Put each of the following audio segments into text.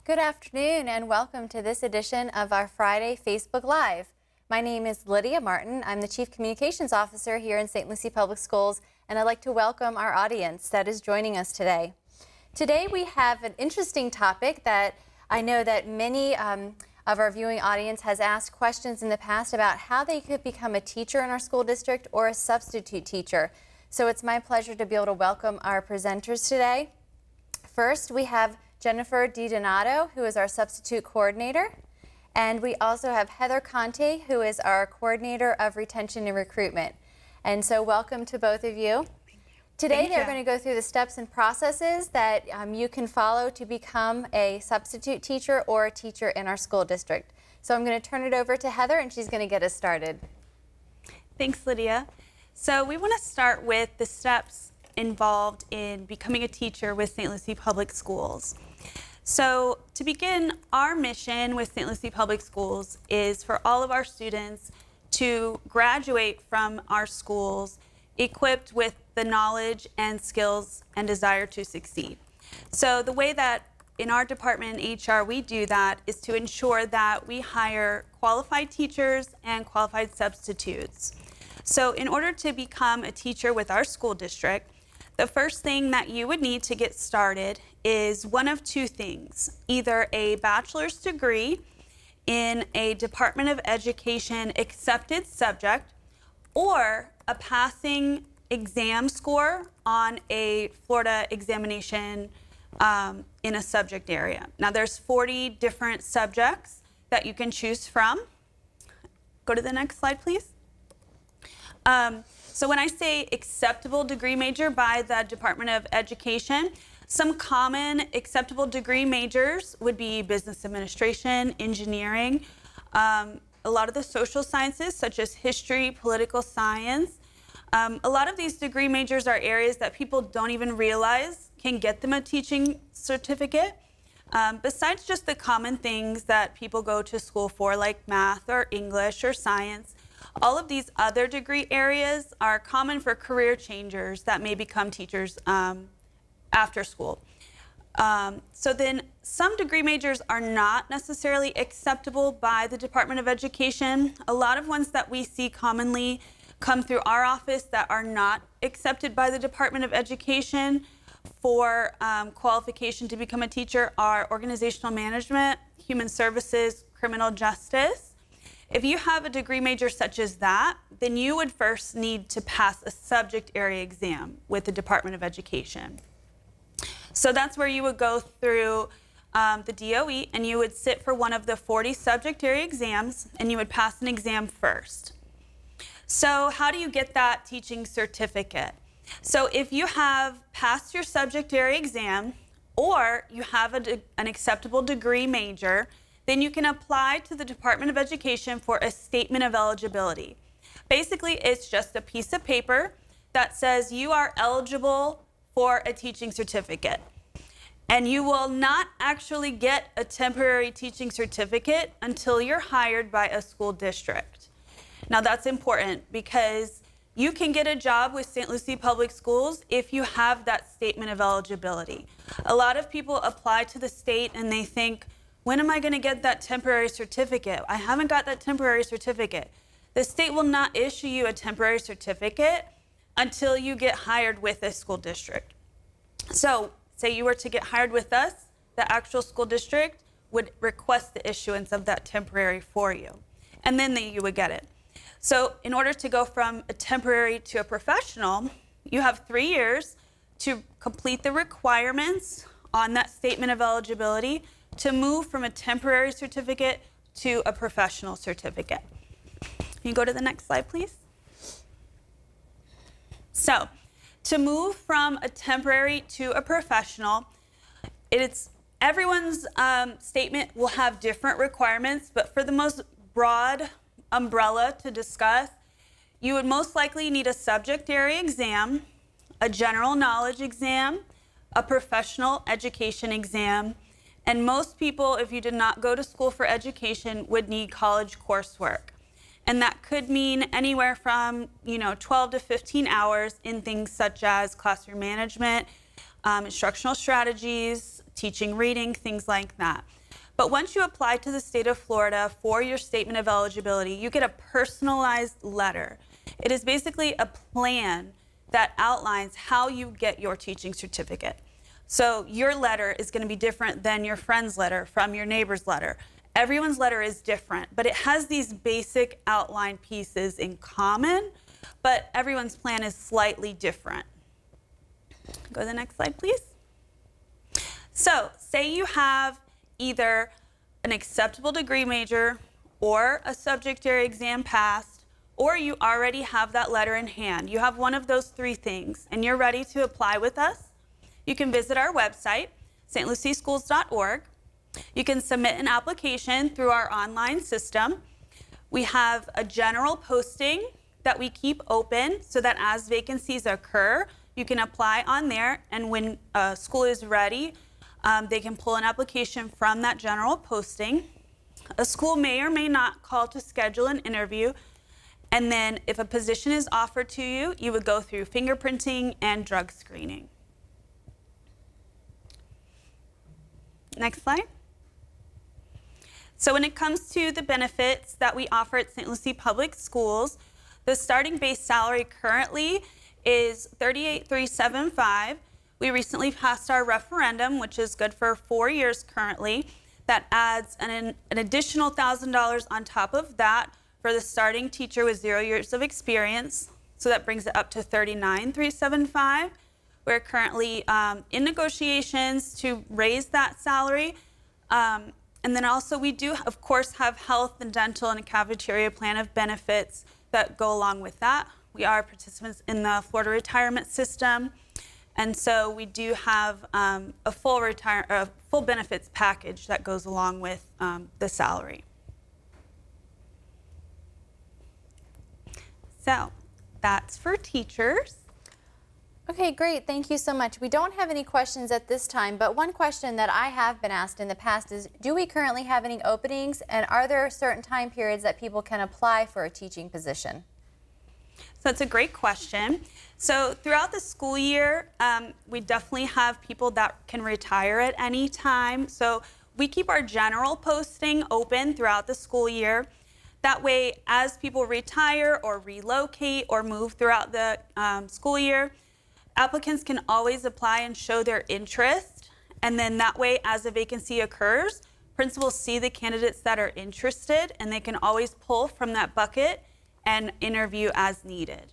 Good afternoon and welcome to this edition of our Friday Facebook Live. My name is Lydia Martin. I'm the Chief Communications Officer here in St. Lucie Public Schools, and I'd like to welcome our audience that is joining us today. Today we have an interesting topic that I know that many of our viewing audience has asked questions in the past about how they could become a teacher in our school district or a substitute teacher. So it's my pleasure to be able to welcome our presenters today. First, we have Jennifer DiDonato, who is our substitute coordinator. And we also have Heather Conte, who is our coordinator of retention and recruitment. And so welcome to both of you. Today they're going to go through the steps and processes that you can follow to become a substitute teacher or a teacher in our school district. So I'm going to turn it over to Heather and she's going to get us started. Thanks, Lydia. So we want to start with the steps involved in becoming a teacher with St. Lucie Public Schools. So to begin, our mission with St. Lucie Public Schools is for all of our students to graduate from our schools equipped with the knowledge and skills and desire to succeed. So the way that in our department in HR we do that is to ensure that we hire qualified teachers and qualified substitutes. So in order to become a teacher with our school district, the first thing that you would need to get started is one of two things, either a bachelor's degree in a Department of Education accepted subject or a passing exam score on a Florida examination in a subject area. Now there's 40 different subjects that you can choose from. Go to the next slide, please. So when I say acceptable degree major by the Department of Education, some common acceptable degree majors would be business administration, engineering, a lot of the social sciences such as history, political science. A lot of these degree majors are areas that people don't even realize can get them a teaching certificate. Besides just the common things that people go to school for like math or English or science, all of these other degree areas are common for career changers that may become teachers after school. So then some degree majors are not necessarily acceptable by the Department of Education. A lot of ones that we see commonly come through our office that are not accepted by the Department of Education for qualification to become a teacher are organizational management, human services, criminal justice. If you have a degree major such as that, then you would first need to pass a subject area exam with the Department of Education. So that's where you would go through the DOE and you would sit for one of the 40 subject area exams and you would pass an exam first. So how do you get that teaching certificate? So if you have passed your subject area exam or you have an acceptable degree major, then you can apply to the Department of Education for a statement of eligibility. Basically, it's just a piece of paper that says you are eligible for a teaching certificate. And you will not actually get a temporary teaching certificate until you're hired by a school district. Now that's important because you can get a job with St. Lucie Public Schools if you have that statement of eligibility. A lot of people apply to the state and they think, when am I going to get that temporary certificate? I haven't got that temporary certificate. The state will not issue you a temporary certificate until you get hired with a school district. So, say you were to get hired with us, the actual school district would request the issuance of that temporary for you, and then you would get it. So, in order to go from a temporary to a professional, you have 3 years to complete the requirements on that statement of eligibility to move from a temporary certificate to a professional certificate. Can you go to the next slide, please? So, to move from a temporary to a professional, everyone's statement will have different requirements, but for the most broad umbrella to discuss, you would most likely need a subject area exam, a general knowledge exam, a professional education exam, and most people, if you did not go to school for education, would need college coursework. And that could mean anywhere from 12 to 15 hours in things such as classroom management, instructional strategies, teaching reading, things like that. But once you apply to the state of Florida for your statement of eligibility, you get a personalized letter. It is basically a plan that outlines how you get your teaching certificate. So your letter is going to be different than your friend's letter from your neighbor's letter. Everyone's letter is different, but it has these basic outline pieces in common, but everyone's plan is slightly different. Go to the next slide, please. So say you have either an acceptable degree major or a subject area exam passed, or you already have that letter in hand. You have one of those three things, and you're ready to apply with us. You can visit our website, stlucieschools.org. You can submit an application through our online system. We have a general posting that we keep open so that as vacancies occur, you can apply on there, and when a school is ready, they can pull an application from that general posting. A school may or may not call to schedule an interview, and then if a position is offered to you, you would go through fingerprinting and drug screening. Next slide. So when it comes to the benefits that we offer at St. Lucie Public Schools, the starting base salary currently is $38,375. We recently passed our referendum, which is good for 4 years currently. That adds an additional $1,000 on top of that for the starting teacher with 0 years of experience. So that brings it up to $39,375. We're currently in negotiations to raise that salary. And then also we do, of course, have health and dental and a cafeteria plan of benefits that go along with that. We are participants in the Florida retirement system. And so we do have a full benefits package that goes along with the salary. So that's for teachers. Okay, great. Thank you so much. We don't have any questions at this time, but one question that I have been asked in the past is, do we currently have any openings, and are there certain time periods that people can apply for a teaching position? So that's a great question. So throughout the school year, we definitely have people that can retire at any time. So we keep our general posting open throughout the school year. That way, as people retire or relocate or move throughout the school year, applicants can always apply and show their interest. And then that way, as a vacancy occurs, principals see the candidates that are interested, and they can always pull from that bucket and interview as needed.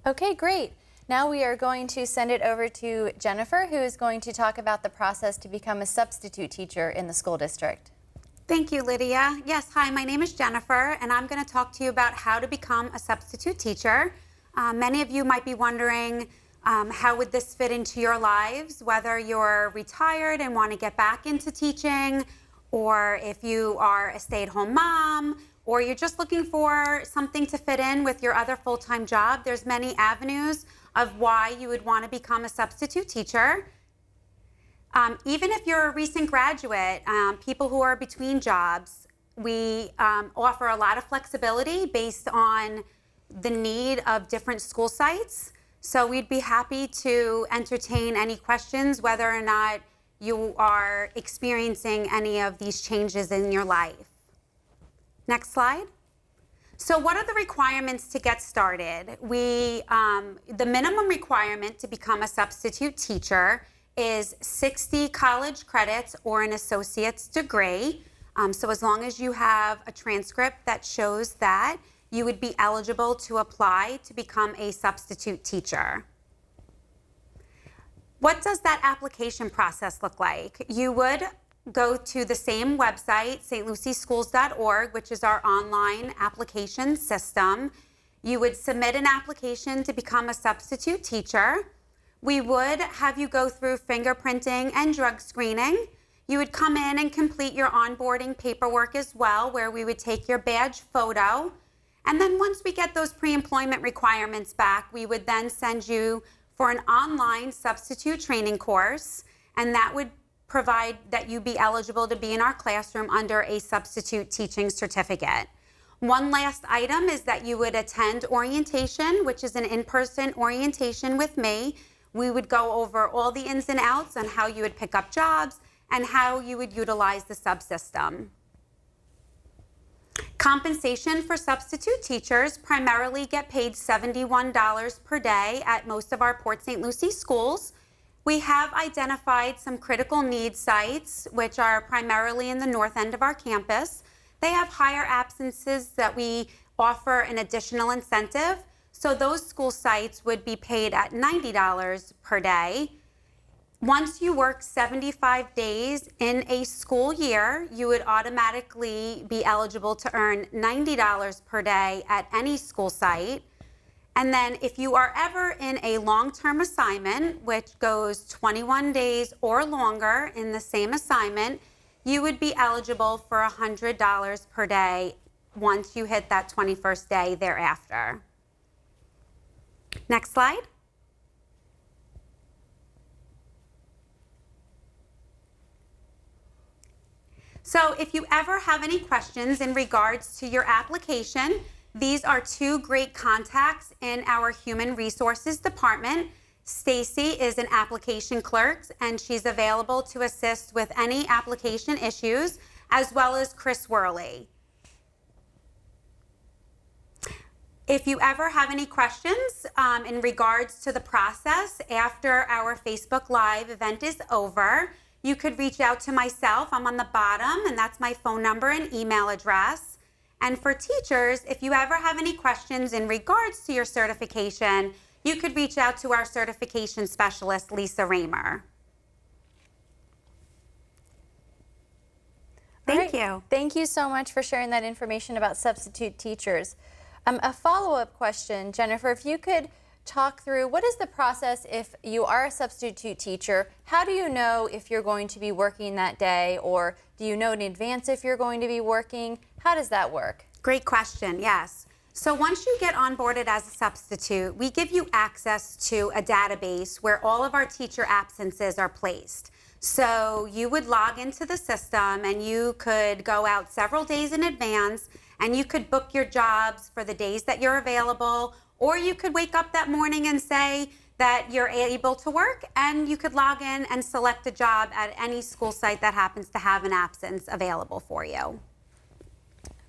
Okay, great. Now we are going to send it over to Jennifer, who is going to talk about the process to become a substitute teacher in the school district. Thank you, Lydia. Yes, hi, my name is Jennifer, and I'm going to talk to you about how to become a substitute teacher. Many of you might be wondering, how would this fit into your lives, whether you're retired and want to get back into teaching, or if you are a stay-at-home mom, or you're just looking for something to fit in with your other full-time job. There's many avenues of why you would want to become a substitute teacher. Even if you're a recent graduate, people who are between jobs, we offer a lot of flexibility based on the need of different school sites. So we'd be happy to entertain any questions, whether or not you are experiencing any of these changes in your life. Next slide. So what are the requirements to get started? The minimum requirement to become a substitute teacher is 60 college credits or an associate's degree. So as long as you have a transcript that shows that, you would be eligible to apply to become a substitute teacher. What does that application process look like? You would go to the same website, stlucieschools.org, which is our online application system. You would submit an application to become a substitute teacher. We would have you go through fingerprinting and drug screening. You would come in and complete your onboarding paperwork as well, where we would take your badge photo. And then once we get those pre-employment requirements back, we would then send you for an online substitute training course, and that would provide that you be eligible to be in our classroom under a substitute teaching certificate. One last item is that you would attend orientation, which is an in-person orientation with me, We would go over all the ins and outs on how you would pick up jobs and how you would utilize the subsystem. Compensation for substitute teachers primarily get paid $71 per day at most of our Port St. Lucie schools. We have identified some critical needs sites, which are primarily in the north end of our campus. They have higher absences that we offer an additional incentive. So those school sites would be paid at $90 per day. Once you work 75 days in a school year, you would automatically be eligible to earn $90 per day at any school site. And then if you are ever in a long-term assignment, which goes 21 days or longer in the same assignment, you would be eligible for $100 per day once you hit that 21st day thereafter. Next slide. So if you ever have any questions in regards to your application, these are two great contacts in our Human Resources Department. Stacy is an application clerk, and she's available to assist with any application issues, as well as Chris Worley. If you ever have any questions in regards to the process after our Facebook Live event is over, you could reach out to myself. I'm on the bottom, and that's my phone number and email address. And for teachers, if you ever have any questions in regards to your certification, you could reach out to our certification specialist, Lisa Raymer. Thank you. Thank you so much for sharing that information about substitute teachers. A follow-up question, Jennifer, if you could talk through what is the process if you are a substitute teacher? How do you know if you're going to be working that day, or do you know in advance if you're going to be working? How does that work? Great question, yes. So once you get onboarded as a substitute, we give you access to a database where all of our teacher absences are placed. So you would log into the system and you could go out several days in advance and you could book your jobs for the days that you're available, or you could wake up that morning and say that you're able to work, and you could log in and select a job at any school site that happens to have an absence available for you.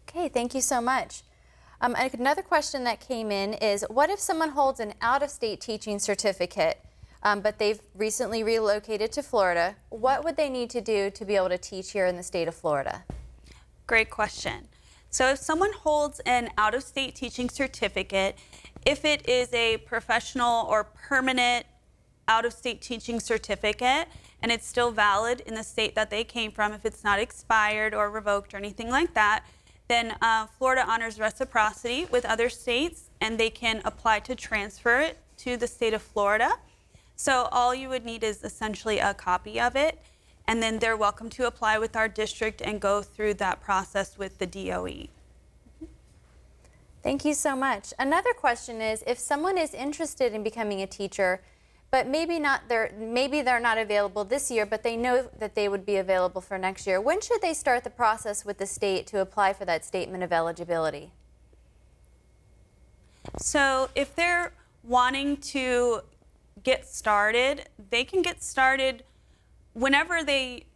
Okay, thank you so much. Another question that came in is, what if someone holds an out-of-state teaching certificate, but they've recently relocated to Florida? What would they need to do to be able to teach here in the state of Florida? Great question. So if someone holds an out-of-state teaching certificate, if it is a professional or permanent out-of-state teaching certificate and it's still valid in the state that they came from, if it's not expired or revoked or anything like that, then Florida honors reciprocity with other states, and they can apply to transfer it to the state of Florida. So all you would need is essentially a copy of it, and then they're welcome to apply with our district and go through that process with the DOE. Thank you so much. Another question is, if someone is interested in becoming a teacher, but maybe they're not available this year, but they know that they would be available for next year, when should they start the process with the state to apply for that statement of eligibility? So if they're wanting to get started, they can get started whenever they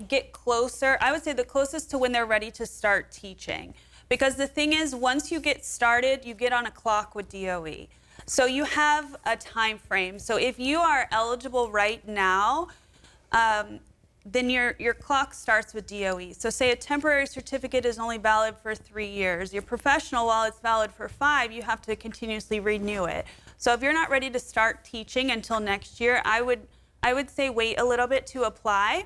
get closer. I would say the closest to when they're ready to start teaching. Because the thing is, once you get started, you get on a clock with DOE. So you have a time frame. So if you are eligible right now, then your clock starts with DOE. So say a temporary certificate is only valid for 3 years. Your professional, while it's valid for 5, you have to continuously renew it. So if you're not ready to start teaching until next year, I would say wait a little bit to apply.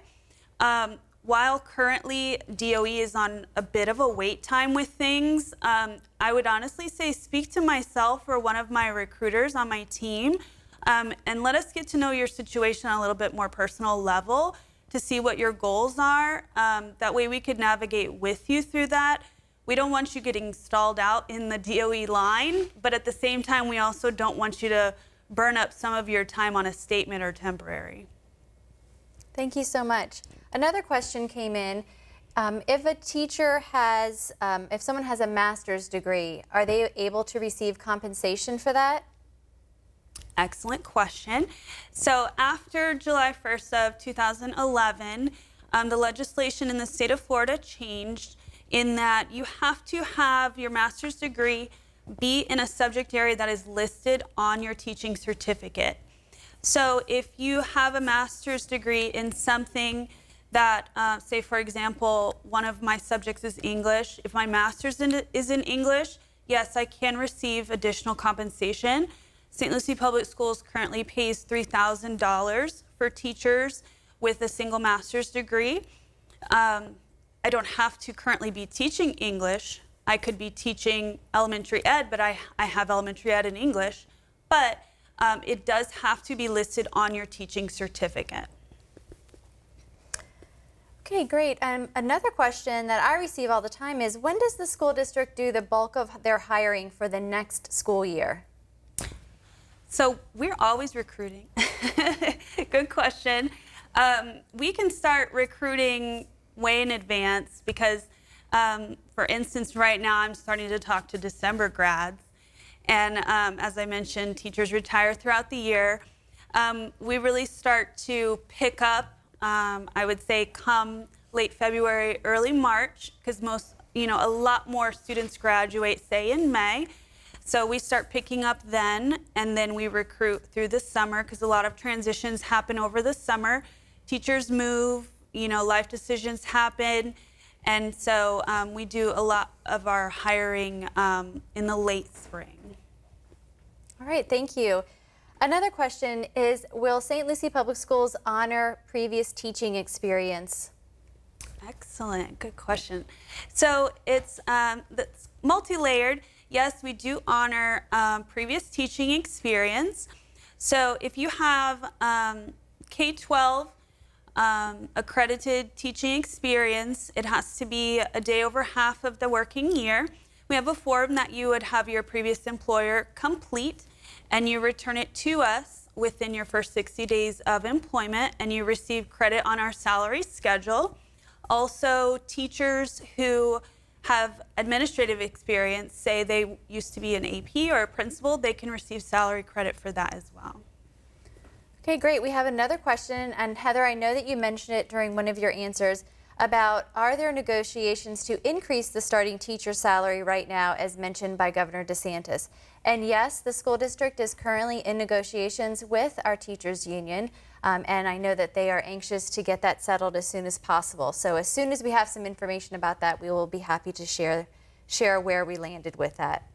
While currently DOE is on a bit of a wait time with things, I would honestly say speak to myself or one of my recruiters on my team, and let us get to know your situation on a little bit more personal level to see what your goals are. That way we could navigate with you through that. We don't want you getting stalled out in the DOE line, but at the same time, we also don't want you to burn up some of your time on a statement or temporary. Thank you so much. Another question came in. If a teacher has, if someone has a master's degree, are they able to receive compensation for that? Excellent question. So after July 1st of 2011, the legislation in the state of Florida changed in that you have to have your master's degree be in a subject area that is listed on your teaching certificate. So if you have a master's degree in something that, say for example, one of my subjects is English, if my master's is in English, yes, I can receive additional compensation. St. Lucie Public Schools currently pays $3,000 for teachers with a single master's degree. I don't have to currently be teaching English. I could be teaching elementary ed, but I have elementary ed in English. But it does have to be listed on your teaching certificate. Okay, great. Another question that I receive all the time is, when does the school district do the bulk of their hiring for the next school year? So we're always recruiting. Good question. We can start recruiting way in advance because, for instance, right now I'm starting to talk to December grads. And as I mentioned, teachers retire throughout the year. We really start to pick up, I would say, come late February, early March, because a lot more students graduate, say, in May. So we start picking up then, and then we recruit through the summer because a lot of transitions happen over the summer. Teachers move, life decisions happen, and so we do a lot of our hiring in the late spring. All right, thank you. Another question is, will St. Lucie Public Schools honor previous teaching experience? Excellent, good question. So it's multi-layered. Yes, we do honor previous teaching experience. So if you have K-12 accredited teaching experience, it has to be a day over half of the working year. We have a form that you would have your previous employer complete, and you return it to us within your first 60 days of employment, and you receive credit on our salary schedule. Also, teachers who have administrative experience, say they used to be an AP or a principal, they can receive salary credit for that as well. Okay, great. We have another question, and Heather, I know that you mentioned it during one of your answers about, are there negotiations to increase the starting teacher salary right now, as mentioned by Governor DeSantis? And yes, the school district is currently in negotiations with our teachers union, and I know that they are anxious to get that settled as soon as possible. So as soon as we have some information about that, we will be happy to share where we landed with that.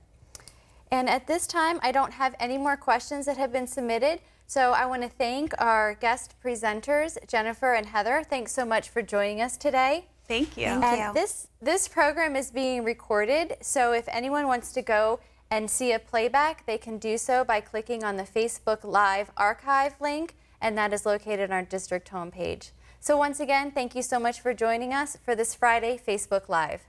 And at this time, I don't have any more questions that have been submitted. So I want to thank our guest presenters, Jennifer and Heather. Thanks so much for joining us today. Thank you. And this program is being recorded, so if anyone wants to go and see a playback, they can do so by clicking on the Facebook Live archive link, and that is located on our district homepage. So once again, thank you so much for joining us for this Friday Facebook Live.